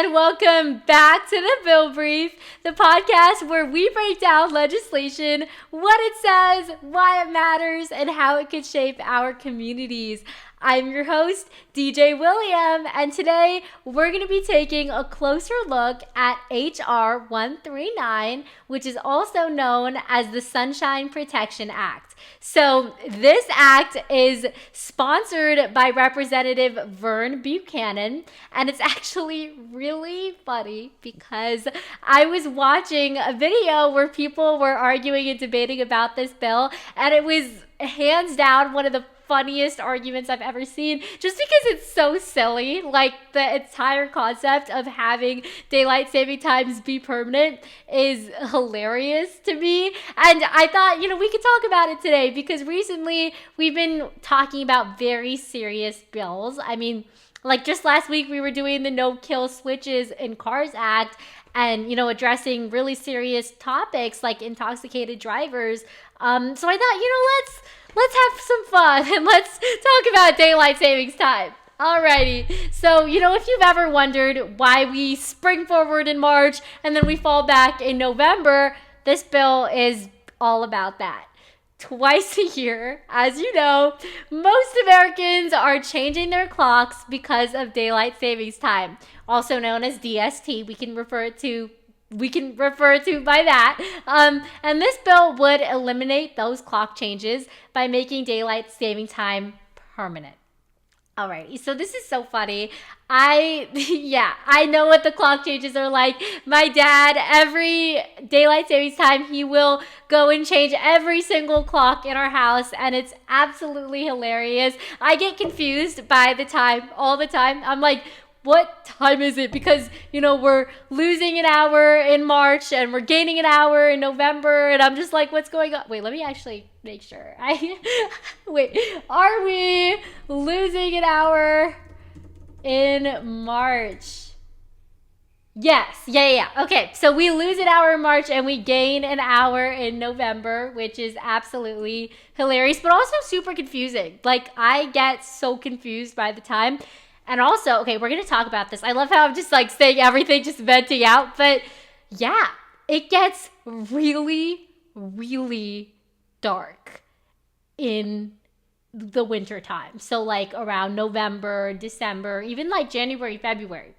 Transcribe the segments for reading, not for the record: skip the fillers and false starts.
and welcome back to the Bill Brief, the podcast where we break down legislation, what it says, why it matters, and how it could shape our communities. I'm your host, DJ William, and today we're going to be taking a closer look at HR 139, which is also known as the Sunshine Protection Act. So this act is sponsored by Representative Vern Buchanan, and it's actually really funny because I was watching a video where people were arguing and debating about this bill, and it was hands down one of the funniest arguments I've ever seen, just because it's so silly. Like, the entire concept of having daylight saving times be permanent is hilarious to me. And I thought, we could talk about it today because recently we've been talking about very serious bills. I mean, like just last week we were doing the No Kill Switches in Cars Act and, addressing really serious topics like intoxicated drivers. So I thought, let's have some fun and let's talk about daylight savings time. Alrighty. So, if you've ever wondered why we spring forward in March and then we fall back in November, this bill is all about that. Twice a year, as you know, most Americans are changing their clocks because of daylight savings time, also known as DST. We can refer to by that. And this bill would eliminate those clock changes by making daylight saving time permanent. Alrighty, so this is so funny. I know what the clock changes are like. My dad, every daylight savings time, he will go and change every single clock in our house, and it's absolutely hilarious. I get confused by the time all the time. I'm like, what time is it? Because, we're losing an hour in March and we're gaining an hour in November. And I'm just like, what's going on? Wait, let me actually make sure. Wait, are we losing an hour in March? Yes. Yeah. Okay, so we lose an hour in March and we gain an hour in November, which is absolutely hilarious, but also super confusing. Like, I get so confused by the time. And also, okay, we're going to talk about this. I love how I'm just like saying everything, just venting out. But yeah, it gets really, really dark in the winter time. So like around November, December, even like January, February.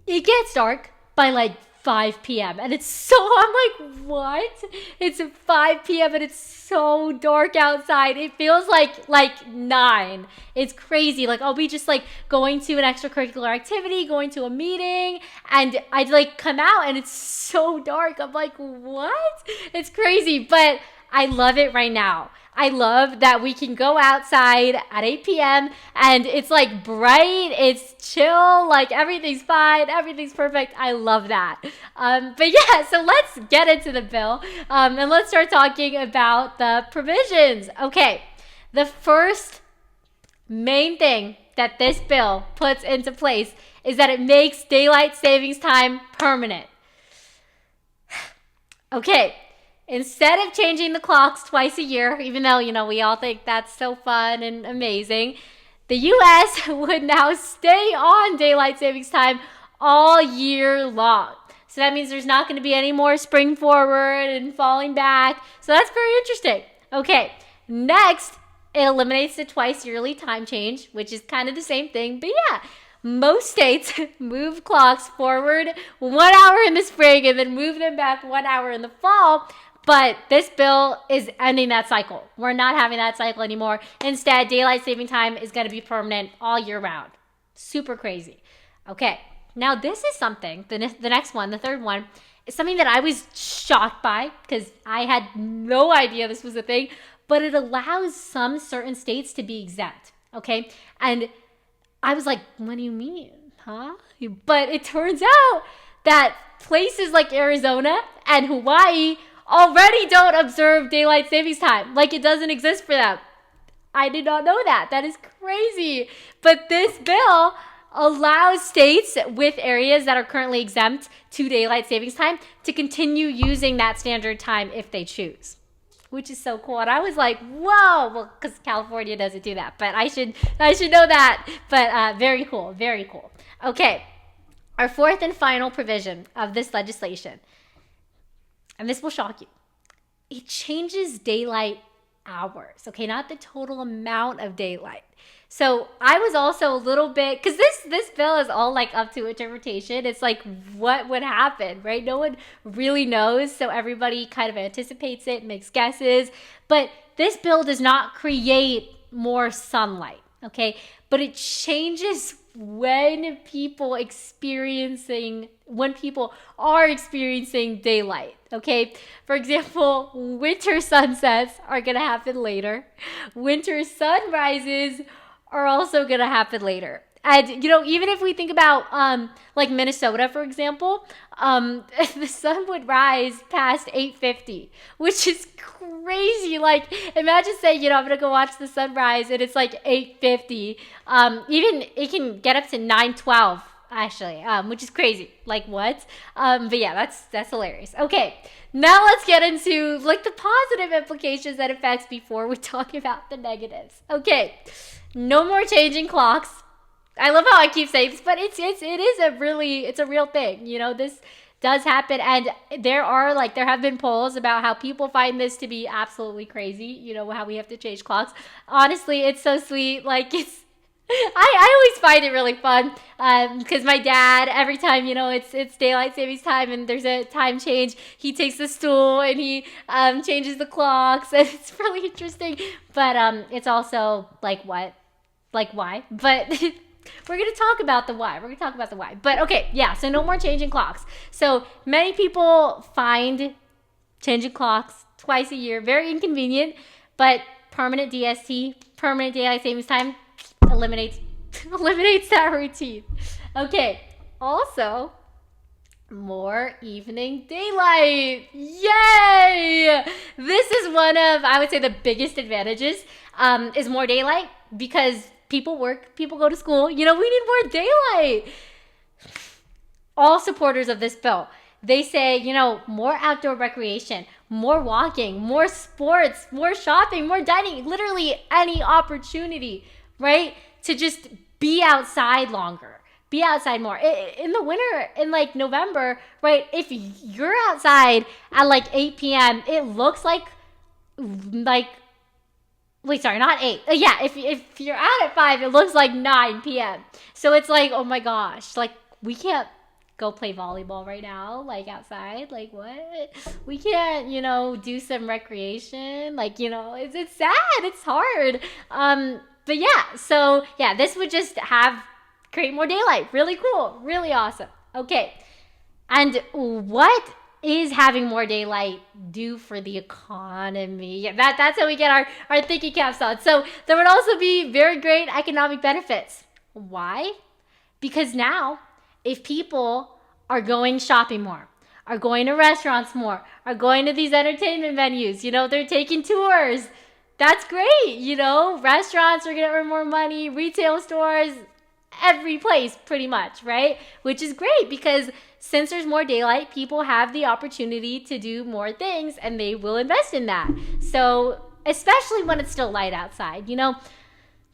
It gets dark by like 5 p.m. And I'm like, what? It's 5 p.m. and it's so dark outside. It feels like 9. It's crazy. Like, I'll be just like going to an extracurricular activity, going to a meeting, and I'd like come out and it's so dark. I'm like, what? It's crazy, but I love it right now. I love that we can go outside at 8 p.m. and it's like bright, it's chill, like everything's fine, everything's perfect. I love that. But yeah, so let's get into the bill and let's start talking about the provisions. Okay, the first main thing that this bill puts into place is that it makes daylight savings time permanent. Okay. Instead of changing the clocks twice a year, even though, we all think that's so fun and amazing, the U.S. would now stay on daylight savings time all year long. So that means there's not going to be any more spring forward and falling back. So that's very interesting. Okay, next, it eliminates the twice yearly time change, which is kind of the same thing. But yeah, most states move clocks forward 1 hour in the spring and then move them back 1 hour in the fall. But this bill is ending that cycle. We're not having that cycle anymore. Instead, daylight saving time is going to be permanent all year round. Super crazy. Okay, now this is something, the next one, the third one, is something that I was shocked by because I had no idea this was a thing, but it allows some certain states to be exempt, okay? And I was like, what do you mean, huh? But it turns out that places like Arizona and Hawaii already don't observe daylight savings time. Like, it doesn't exist for them. I did not know that. That is crazy. But this bill allows states with areas that are currently exempt to daylight savings time to continue using that standard time if they choose, which is so cool. And I was like, whoa, well, because California doesn't do that, but I should know that. But very cool, very cool. Okay, Our fourth and final provision of this legislation, and this will shock you, it changes daylight hours, okay? Not the total amount of daylight. So I was also a little bit, because this bill is all like up to interpretation. It's like what would happen, right? No one really knows, so everybody kind of anticipates it, makes guesses. But this bill does not create more sunlight, okay? But it changes when people are experiencing daylight, okay? For example, winter sunsets are gonna happen later. Winter sunrises are also gonna happen later. And even if we think about like Minnesota, for example, the sun would rise past 8:50, which is crazy. Like, imagine saying, I'm gonna go watch the sunrise and it's like 8:50. Even it can get up to 9:12 actually, which is crazy. Like, what? But yeah, that's hilarious. Okay, now let's get into like the positive implications that affects before we talk about the negatives. Okay, no more changing clocks. I love how I keep saying this, but it is a real thing. This does happen, and there have been polls about how people find this to be absolutely crazy. How we have to change clocks. Honestly, it's so sweet. Like, I always find it really fun because my dad, every time it's daylight savings time and there's a time change, he takes the stool and he changes the clocks, and it's really interesting. But it's also like, what, like, why? But we're going to talk about the why. But okay, yeah, so no more changing clocks. So many people find changing clocks twice a year very inconvenient, but permanent DST, permanent daylight savings time, eliminates that routine. Okay, also more evening daylight. Yay! This is one of, I would say, the biggest advantages is more daylight, because people work, people go to school. We need more daylight. All supporters of this bill, they say, more outdoor recreation, more walking, more sports, more shopping, more dining, literally any opportunity, right? To just be outside longer, be outside more. In the winter, in like November, right? If you're outside at like 8 p.m., it looks like, wait, sorry, not 8. Yeah, if you're out at 5, it looks like 9 p.m. So it's like, oh my gosh, like, we can't go play volleyball right now, like, outside. Like, what? We can't, do some recreation. Like, it's sad. It's hard. But yeah, so yeah, this would just create more daylight. Really cool. Really awesome. Okay. And what is having more daylight do for the economy? Yeah, that's how we get our thinking caps on. So there would also be very great economic benefits. Why? Because now, if people are going shopping more, are going to restaurants more, are going to these entertainment venues, they're taking tours, that's great. Restaurants are going to earn more money, retail stores, every place pretty much, right? Which is great, because since there's more daylight, people have the opportunity to do more things, and they will invest in that. So especially when it's still light outside,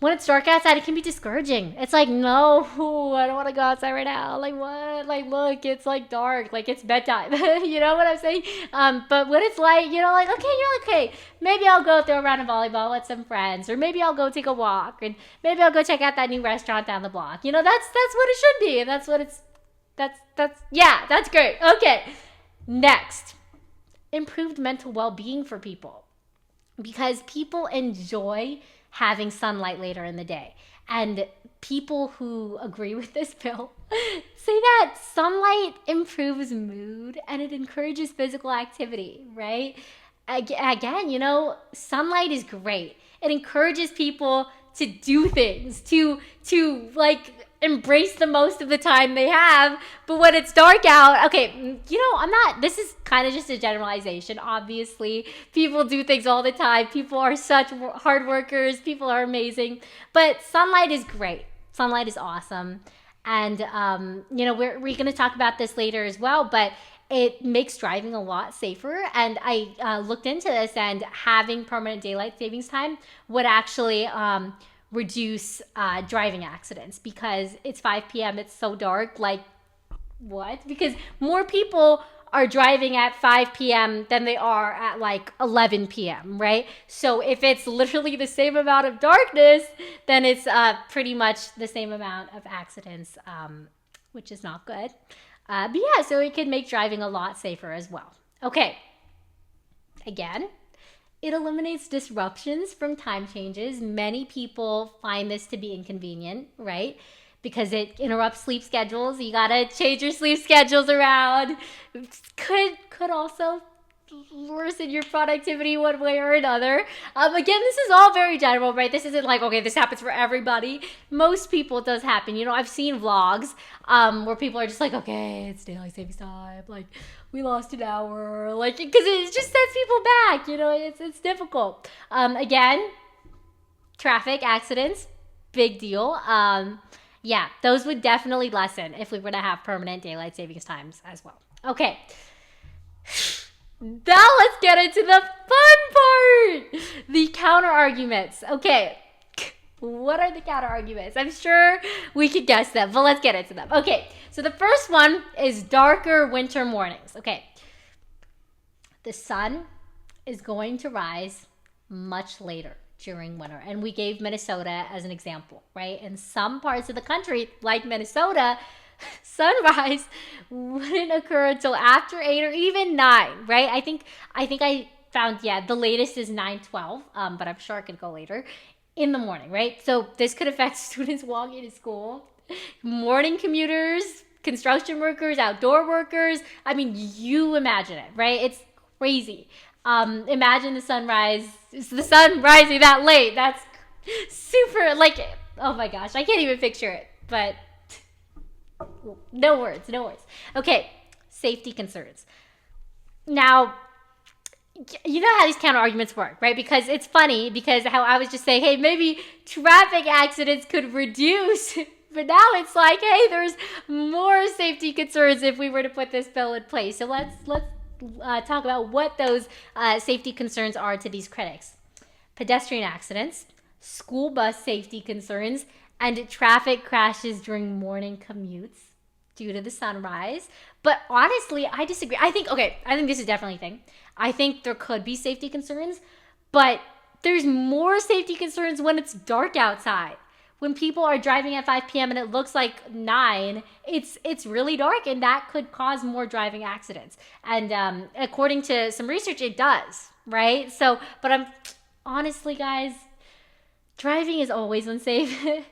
when it's dark outside, it can be discouraging. It's like, no, I don't want to go outside right now. Like, what? Like, look, it's like dark. Like, it's bedtime. You know what I'm saying? But when it's light, like, okay, you're like, hey, maybe I'll go throw around a volleyball with some friends, or maybe I'll go take a walk, and maybe I'll go check out that new restaurant down the block. That's what it should be. And that's what that's great. Okay. Next, improved mental well-being for people, because people enjoy having sunlight later in the day. And people who agree with this bill say that sunlight improves mood and it encourages physical activity, right? Again, sunlight is great. It encourages people to do things, to like embrace the most of the time they have. But when it's dark out, okay, this is kind of just a generalization. Obviously, people do things all the time. People are such hard workers. People are amazing. But sunlight is great. Sunlight is awesome. And, we're going to talk about this later as well, but it makes driving a lot safer. And I looked into this, and having permanent daylight savings time would actually reduce driving accidents, because it's 5 p.m. It's so dark. Like, What? Because more people are driving at 5 p.m. than they are at like 11 p.m., right? So if it's literally the same amount of darkness, then it's pretty much the same amount of accidents, which is not good. But yeah, so it can make driving a lot safer as well. Okay, again, it eliminates disruptions from time changes. Many people find this to be inconvenient, right? Because it interrupts sleep schedules. You gotta change your sleep schedules around. Could also worsen your productivity one way or another. Again, this is all very general, right? This isn't like, okay, this happens for everybody. Most people it does happen. You know, I've seen vlogs where people are just like, okay, it's daylight savings time. Like, we lost an hour. Like, because it just sets people back. You know, it's difficult. Again, traffic accidents, big deal. Yeah, those would definitely lessen if we were to have permanent daylight savings times as well. Okay. Now let's get into the fun part. The counter arguments. Okay. What are the counter arguments? I'm sure we could guess them, but let's get into them. Okay. So the first one is darker winter mornings. Okay. The sun is going to rise much later during winter. And we gave Minnesota as an example, right? In some parts of the country, like Minnesota, sunrise wouldn't occur until after 8 or even 9, right? I think I found, the latest is 9:12, but I'm sure it could go later in the morning, right? So this could affect students walking to school, morning commuters, construction workers, outdoor workers. I mean, you imagine it, right? It's crazy. Imagine the sun rising that late. That's super, like, oh my gosh, I can't even picture it, but no words. Okay, safety concerns. Now, you know how these counter arguments work, right? Because it's funny, because how I was just saying, hey, maybe traffic accidents could reduce, but now it's like, hey, there's more safety concerns if we were to put this bill in place. So let's talk about what those safety concerns are to these critics. Pedestrian accidents, school bus safety concerns, and traffic crashes during morning commutes due to the sunrise. But honestly, I disagree. I think this is definitely a thing. I think there could be safety concerns, but there's more safety concerns when it's dark outside. When people are driving at 5 p.m. and it looks like 9, it's really dark, and that could cause more driving accidents. And according to some research, it does, right? So, but I'm honestly, guys, driving is always unsafe.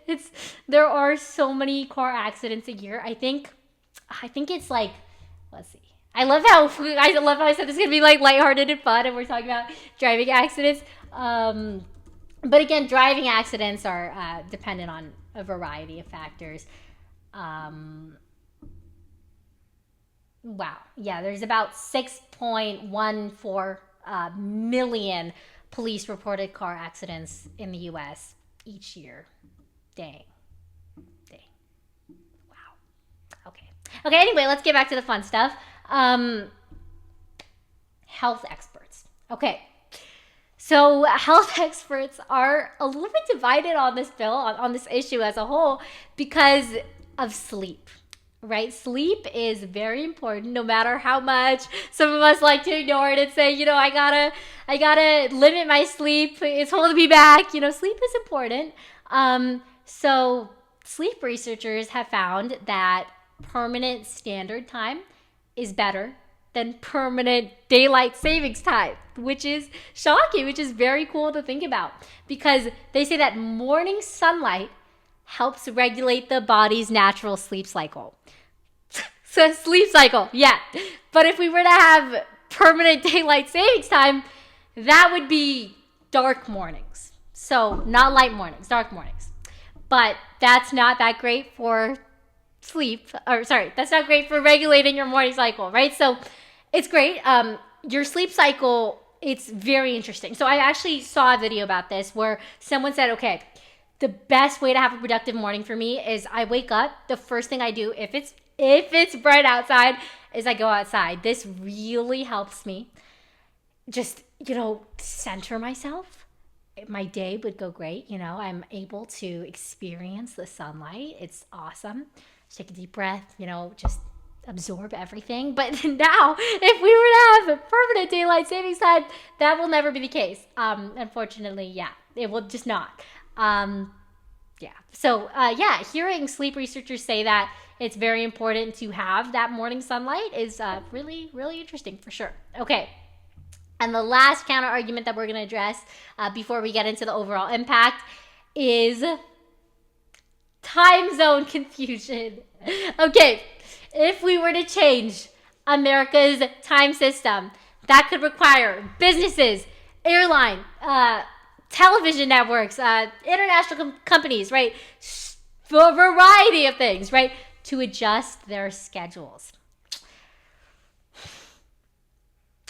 There are so many car accidents a year. I think it's like, let's see. I love how I said this is gonna be like lighthearted and fun, and we're talking about driving accidents. But again, driving accidents are dependent on a variety of factors. Wow. Yeah, there's about 6.14 million police reported car accidents in the U.S. each year. Dang. Wow. Okay, anyway, let's get back to the fun stuff. Health experts. Okay. So health experts are a little bit divided on this bill, on this issue as a whole, because of sleep, right? Sleep is very important, no matter how much some of us like to ignore it and say, you know, I gotta limit my sleep. It's holding me back. You know, sleep is important. So sleep researchers have found that permanent standard time is better than permanent daylight savings time, which is shocking, which is very cool to think about, because they say that morning sunlight helps regulate the body's natural sleep cycle. So sleep cycle, yeah. But if we were to have permanent daylight savings time, that would be dark mornings. So not light mornings, dark mornings. But that's not that great for that's not great for regulating your morning cycle, right? So it's great. Your sleep cycle, it's very interesting. So I actually saw a video about this where someone said, okay, the best way to have a productive morning for me is I wake up, the first thing I do, if it's bright outside, is I go outside. This really helps me just, center myself. My day would go great. I'm able to experience the sunlight. It's awesome. Just take a deep breath, just absorb everything. But now, if we were to have permanent daylight savings time, that will never be the case. Unfortunately, yeah, it will just not. Yeah. So, hearing sleep researchers say that it's very important to have that morning sunlight is really, really interesting for sure. Okay. And the last counter argument that we're going to address before we get into the overall impact is time zone confusion. Okay. If we were to change America's time system, that could require businesses, airline, television networks, international companies, right? A variety of things, right? To adjust their schedules.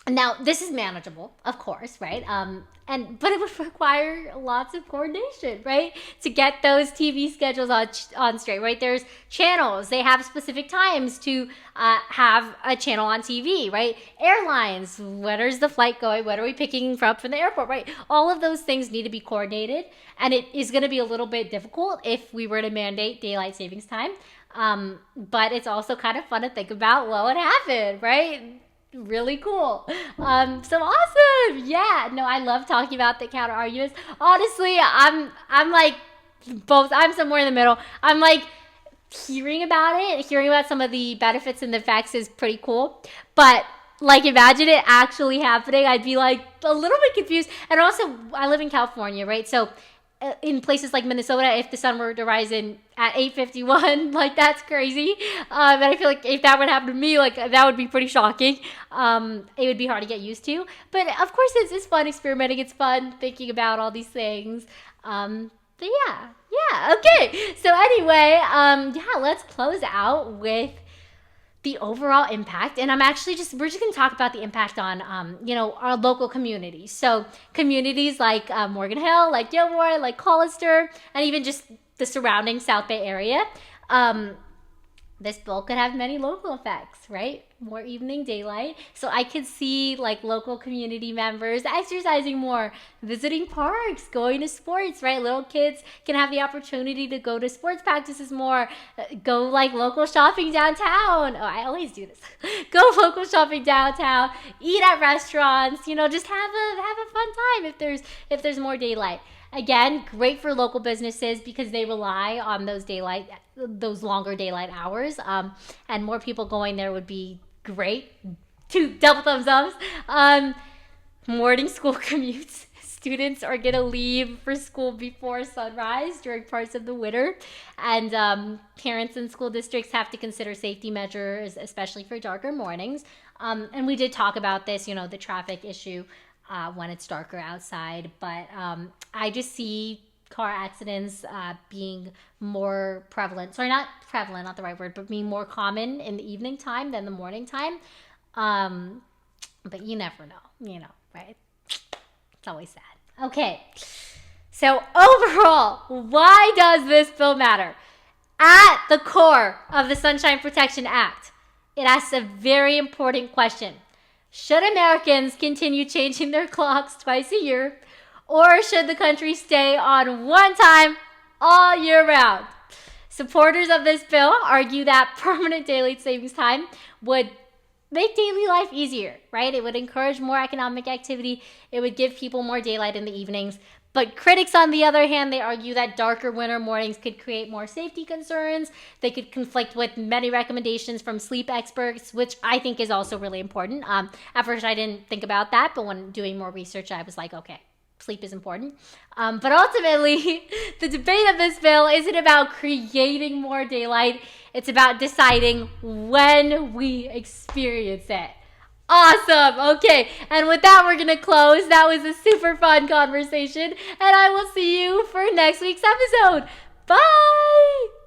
Now, this is manageable, of course, right? But it would require lots of coordination, right? To get those TV schedules on straight, right? There's channels. They have specific times to have a channel on TV, right? Airlines, where's the flight going? What are we picking up from the airport, right? All of those things need to be coordinated. And it is going to be a little bit difficult if we were to mandate daylight savings time. But it's also kind of fun to think about what would happen, right? Really cool. So awesome. Yeah. No, I love talking about the counter arguments. Honestly, I'm like both. I'm somewhere in the middle. I'm like hearing about some of the benefits and the effects is pretty cool. But like imagine it actually happening, I'd be like a little bit confused. And also I live in California, right? So in places like Minnesota, if the sun were to rise in at 8:51, like that's crazy. And I feel like if that would happen to me, like that would be pretty shocking. It would be hard to get used to. But of course, it's fun experimenting. It's fun thinking about all these things. But yeah, okay. So anyway, let's close out with the overall impact. And we're just going to talk about the impact on, our local communities. So communities like Morgan Hill, like Gilmore, like Hollister, and even just the surrounding South Bay area. This bill could have many local effects, right? More evening daylight. So I could see like local community members exercising more, visiting parks, going to sports, right? Little kids can have the opportunity to go to sports practices more, go like local shopping downtown. Oh, I always do this. Go local shopping downtown, eat at restaurants, just have a fun time if there's more daylight. Again, great for local businesses because they rely on those longer daylight hours. And more people going there would be great. 2 double thumbs up. Morning school commutes. Students are going to leave for school before sunrise during parts of the winter. And parents and school districts have to consider safety measures, especially for darker mornings. And we did talk about this, the traffic issue. When it's darker outside. But I just see car accidents being more prevalent. Sorry, not prevalent, not the right word, but being more common in the evening time than the morning time. But you never know, right? It's always sad. Okay. So overall, why does this bill matter? At the core of the Sunshine Protection Act, it asks a very important question. Should Americans continue changing their clocks twice a year, or should the country stay on one time all year round? Supporters of this bill argue that permanent daylight savings time would make daily life easier, right? It would encourage more economic activity. It would give people more daylight in the evenings. But critics, on the other hand, they argue that darker winter mornings could create more safety concerns. They could conflict with many recommendations from sleep experts, which I think is also really important. At first, I didn't think about that, but when doing more research, I was like, okay, sleep is important. But ultimately, the debate of this bill isn't about creating more daylight. It's about deciding when we experience it. Awesome. Okay. And with that, we're going to close. That was a super fun conversation. And I will see you for next week's episode. Bye.